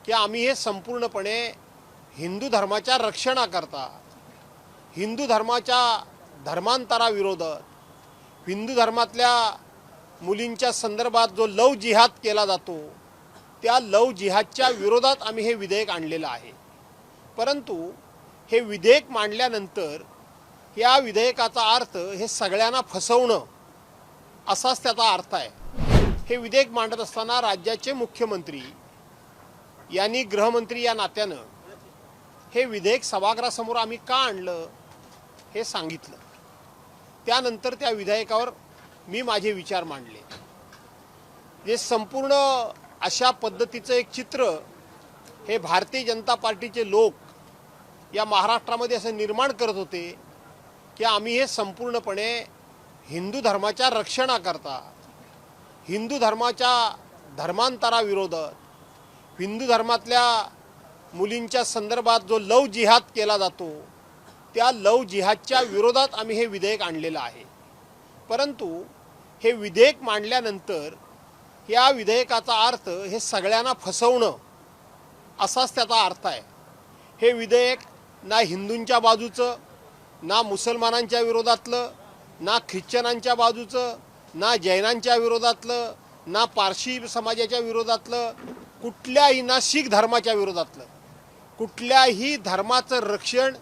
की आम्ही हे संपूर्णपणे हिंदू धर्माच्या रक्षणाकरता, हिंदू धर्माच्या धर्मांतराविरोधात, हिंदू धर्मातल्या मुलींच्या संदर्भात जो लव जिहाद केला जातो त्या लव जिहादच्या विरोधात आम्ही हे विधेयक आणलेलं आहे। परंतु हे विधेयक मांडल्यानंतर या विधेयकाचा अर्थ हे सगळ्यांना फसवणं असाच त्याचा अर्थ आहे। हे विधेयक मांडत असताना राज्याचे मुख्यमंत्री यांनी गृहमंत्री या नात्यानं हे विधेयक सभागृहासमोर आम्ही का आणलं हे सांगितलं। त्यानंतर त्या विधेयकावर मी माझे विचार मांडले। हे संपूर्ण अशा पद्धतीचं एक चित्र हे भारतीय जनता पार्टीचे लोक या महाराष्ट्रामध्ये असं निर्माण करत होते की आम्ही हे संपूर्णपणे हिंदू धर्माच्या रक्षणाकरता, हिंदू धर्माच्या धर्मांतराविरोधात, हिंदू धर्मातल्या मुलींच्या संदर्भात जो लव जिहाद केला जातो त्या लव जिहादच्या विरोधात आम्ही हे विधेयक आणलेलं आहे। परंतु हे विधेयक मांडल्यानंतर या विधेयकाचा अर्थ हे सगळ्यांना फसवणं असाच त्याचा अर्थ आहे। हे विधेयक ना हिंदूंच्या बाजूचं, ना मुसलमानांच्या विरोधातलं, ना ख्रिश्चनांच्या बाजूचं, ना जैनांच्या विरोधातलं, ना पारशी समाजाच्या विरोधातलं, कुठल्याही ना शीख धर्माच्या विरोधातलं, कुठल्याही धर्माचं रक्षण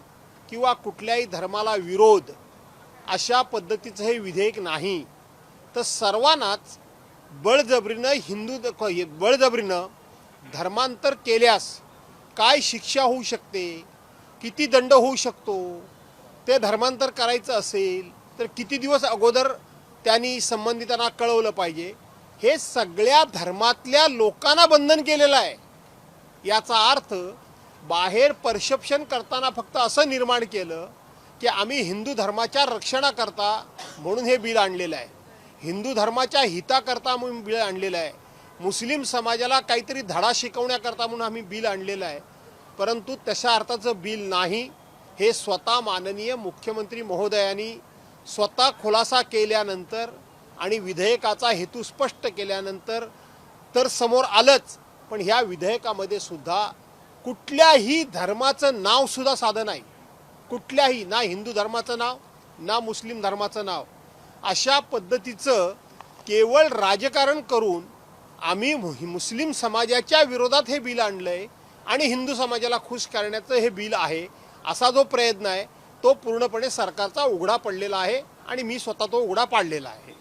किंवा कुठल्याही धर्माला विरोध अशा पद्धतीचं हे विधेयक नाही। तर सर्वांनाच बळजबरीनं धर्मांतर केल्यास काय शिक्षा होऊ शकते, किती दंड होऊ शकतो, ते धर्मांतर करायचं असेल तर किती दिवस अगोदर त्यांनी संबंधितांना कळवलं पाहिजे, हे सगळ्या धर्मातल्या लोकांना बंधन केलेलं आहे। याचा अर्थ बाहेर परसेप्शन करताना फक्त असं निर्माण केलं की आम्ही हिंदू धर्माच्या रक्षणाकरता म्हणून हे बिल आणलेलं आहे, हिंदू धर्माच्या हिताकरता म्हणून बिल आणलेलं आहे, मुस्लिम समाजाला काहीतरी धडा शिकवण्याकरता म्हणून आम्ही बिल आणलेलं आहे। परंतु तशा अर्थाचं बिल नाही। हे स्वतः माननीय मुख्यमंत्री महोदयांनी स्वतः खुलासा केल्यानंतर आणि विधेयकाचा हेतू स्पष्ट केल्यानंतर तर समोर आलंच, पण ह्या विधेयकामध्ये सुद्धा कुठल्याही धर्माचं नाव सुद्धा साधं नाही। कुठल्याही, ना हिंदू धर्माचं नाव, ना मुस्लिम धर्माचं नाव, अशा पद्धतीचं केवळ राजकारण करून आम्ही मुस्लिम समाजाच्या विरोधात हे बिल आणलंय आणि हिंदू समाजाला खुश करण्याचं हे बिल आहे असा जो प्रयत्न आहे तो पूर्णपणे सरकारचा उघडा पडलेला आहे आणि मी स्वतः तो उघडा पाडलेला आहे।